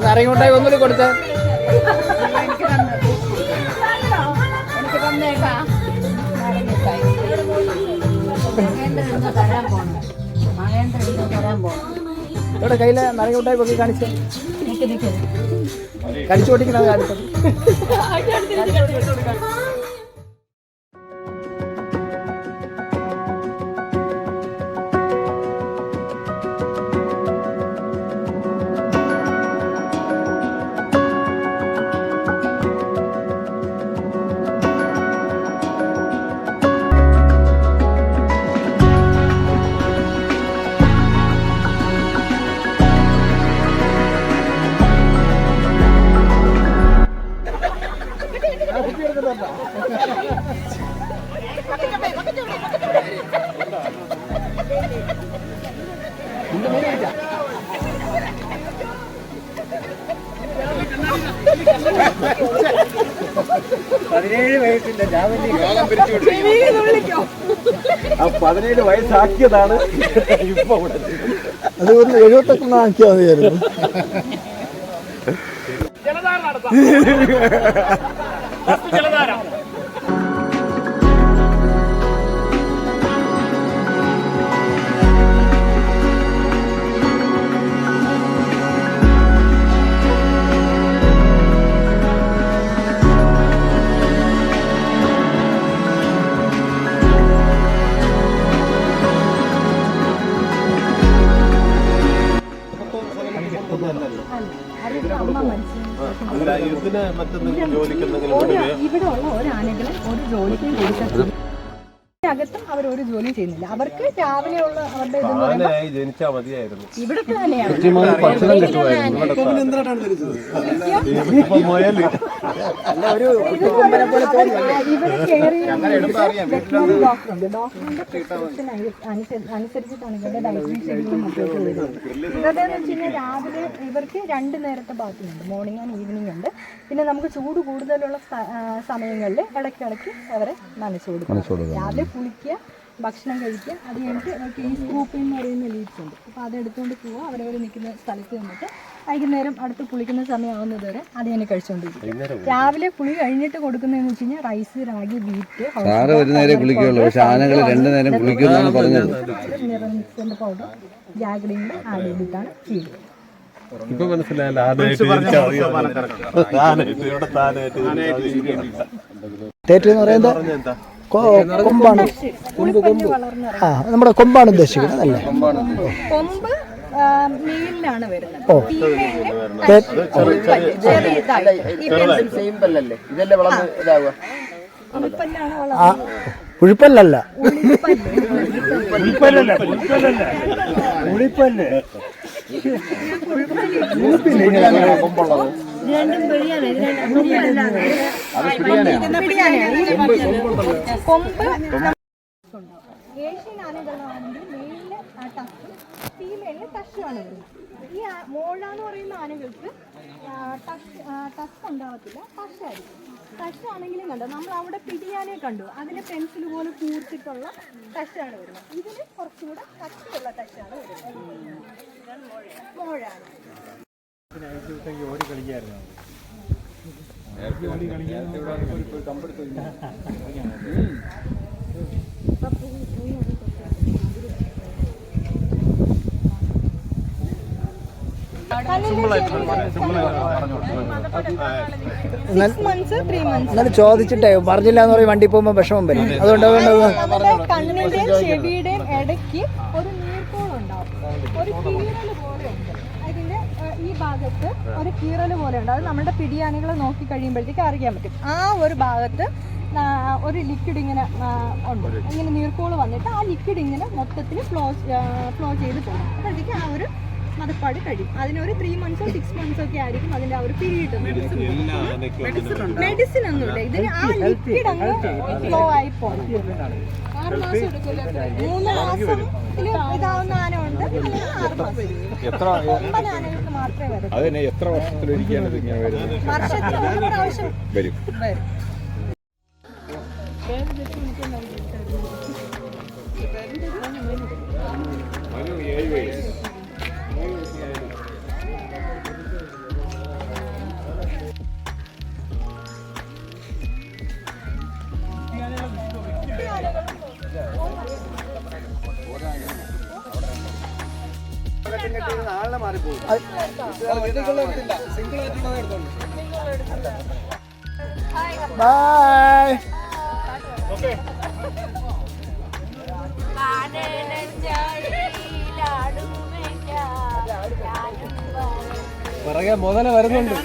നാരങ്ങോട്ടായി ഒന്നുകൂടി കൊടുത്തേ. ഇവിടെ കയ്യിലെ നാരങ്ങോട്ടായി പൊക്കി കാണിച്ചേ. കടിച്ചു പൊട്ടിക്കണത് കാണിച്ചത്. ആ 17 വയസ്സാക്കിയതാണ് ഇപ്പൊ അത് ഒരു 71 ആക്കിയാൽ മതിയായിരുന്നു. ഇവിടെ ഉള്ള ഒരാണെങ്കിലും ഒരു ജോലിക്കും കൊടുക്കത്തില്ല. അകത്തും അവർ ഒരു ജോലിയും ചെയ്യുന്നില്ല. അവർക്ക് രാവിലെ ഉള്ള അവരുടെ ജനിച്ചാൽ മതിയായിരുന്നു. ഇവിടത്തെ തന്നെയാണ്. അനുസരിച്ചിട്ടാണ് ഇവരുടെ ഡയറ്ററി ഷെഡ്യൂളും മറ്റൊക്കെ വരുന്നത്. ഇവരുടെ എന്ന് വെച്ച് കഴിഞ്ഞാൽ രാവിലെ ഇവർക്ക് 2 നേരത്തെ ബാത്റൂമുണ്ട്, മോർണിംഗ് ആൻഡ് ഈവനിങ് ഉണ്ട്. പിന്നെ നമുക്ക് ചൂട് കൂടുതലുള്ള സമയങ്ങളിൽ ഇടയ്ക്കിടയ്ക്ക് അവരെ നനച്ചു കൊടുക്കും. രാവിലെ കുളിക്കുക, ഭക്ഷണം കഴിക്കുക, അത് കഴിഞ്ഞിട്ട് അവർക്ക് ഈ സ്കൂപ്പ് എന്ന് പറയുന്ന ലീഡ്സ് ഉണ്ട്. അപ്പോൾ അതെടുത്തുകൊണ്ട് പോവുക, അവരവർ നിൽക്കുന്ന സ്ഥലത്ത് നിന്നിട്ട് വൈകുന്നേരം അടുത്ത് കുളിക്കുന്ന സമയമാവുന്നത് വരെ അത് തന്നെ കഴിച്ചുകൊണ്ടിരിക്കും. രാവിലെ കുളി കഴിഞ്ഞിട്ട് കൊടുക്കുന്നതെന്ന് വെച്ച് കഴിഞ്ഞാൽ rice, ragi, wheat, mixed powder, ജാഗ്രയും ആഡ് ചെയ്തിട്ടാണ് ചെയ്യുന്നത്. ഇപ്പൊ മനസ്സിലായല്ലോ. കൊമ്പാണ്, നമ്മുടെ കൊമ്പാണ് ഉദ്ദേശിക്കുന്നത് അല്ലേ? കൊമ്പ് മെയിലാണ് വരുന്നത്. ഉഴുപ്പല്ലല്ല, ഏഷ്യൻ ആനകളാണെങ്കിൽ മെയില് ടഫും ഫീമെയിലിന് ടഷുമാണ് വരുന്നത്. ഈ മോളാന്ന് പറയുന്ന ആനകൾക്ക് ടഫ് ഉണ്ടാവത്തില്ല, ടഷായിരിക്കും. ടഷാണെങ്കിലും കണ്ടോ, നമ്മൾ അവിടെ പിടിയാനെ കണ്ടു, അതിന് പെൻസിൽ പോലെ കൂർത്തിട്ടുള്ള ടഷാണ് വരുന്നത്. ഇതിന് കുറച്ചുകൂടെ കട്ടിയുള്ള ടഷാണ് വരുന്നത്. മോഴാണ്. എന്നാലും ചോദിച്ചിട്ടേ പറഞ്ഞില്ല എന്ന് പറയും, വണ്ടി പോകുമ്പോൾ വിഷമം വരും. അതുകൊണ്ട് കണ്ണിന്റെയും ചെവിയുടെയും ഇടയ്ക്ക് ഒരു നീർക്കോളുണ്ടാവും, ഒരു കീറല് പോലെ ഉണ്ട്. അതിന്റെ ഈ ഭാഗത്ത് ഒരു കീറല് പോലെ ഉണ്ട്. അത് നമ്മുടെ പിടിയാനകളെ നോക്കി കഴിയുമ്പോഴത്തേക്ക് അറിയാൻ പറ്റും. ആ ഒരു ഭാഗത്ത് ഒരു ലിക്വിഡ് ഇങ്ങനെ ഉണ്ട്, ഇങ്ങനെ നീർക്കോള് വന്നിട്ട് ആ ലിക്വിഡ് ഇങ്ങനെ മൊത്തത്തിൽ ഫ്ലോ ചെയ്ത് പോകും. അപ്പോഴത്തേക്ക് ആ ഒരു മതപ്പാട് കഴിയും. അതിനൊരു 3 months 6 months ഒക്കെ ആയിരിക്കും അതിന്റെ ആ ഒരു പീരീഡ്. മെഡിസിൻ ഒന്നുമില്ല, ഇതിന് ആ ലിക്വിഡ് അങ്ങ് ഫ്ലോ ആയി പോകണം. 6 മാസം എടുക്കില്ല, 3 മാസത്തിൽ ഇതാവുന്ന ആന ഉണ്ട്, 6 മാസം. 9 ആനകൾക്ക് മാത്രമേ വരൂ. വർഷത്തിൽ 1 പ്രാവശ്യം വരും. ബൈ. പിറകെ മുതല വരുന്നുണ്ട്.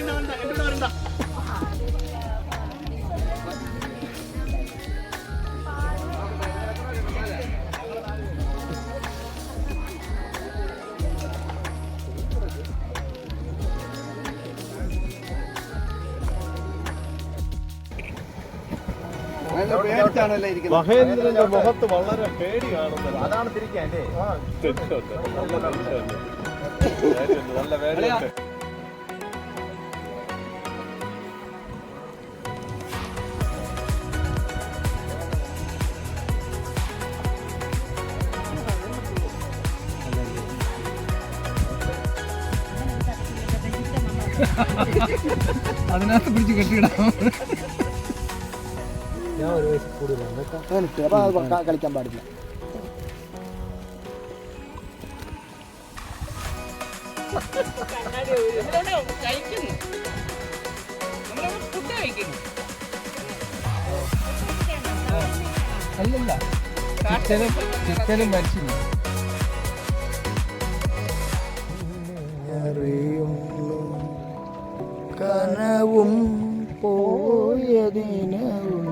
മഹേന്ദ്രന്റെ മുഖത്ത് വളരെ പേടി കാണുന്നത്. അതാണ് തിരിക്കാൻ നല്ല വേദനയുണ്ട്. അതിനകത്ത് പിടിച്ച് കെട്ടിയിടാം. ഞാൻ ഒരു വയസ്സ് കൂടുതലാണ് അപ്പൊ അത് കളിക്കാൻ പാടില്ല. അല്ലല്ല, ചിക്കനും മരിച്ചില്ല. കനവും പോയതിനവും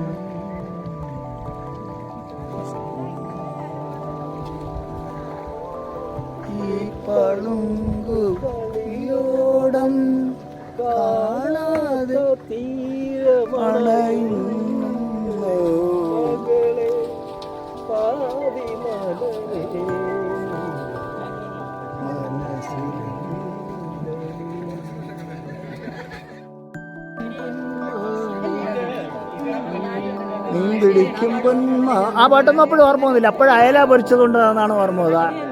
ഈ പളുങ്കുയോടം കാണാതെ തീരമണയുന്നു നീ വിളിക്കും പൊന്മ. ആ പാട്ടൊന്നും അപ്പോഴും ഓർമ്മ വന്നില്ല. അപ്പോഴും അയല പൊരിച്ചതുകൊണ്ട് എന്നാണ് ഓർമ്മ വന്നത്.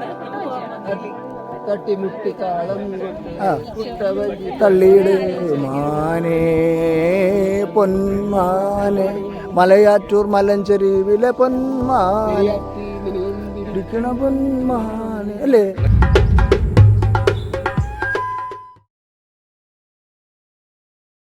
തള്ളിയിട് മാനേ പൊന്മാനെ മലയാറ്റൂർ മലഞ്ചെരുവിലെ പൊന്മാനെ പൊന്മാനെ അല്ലേ?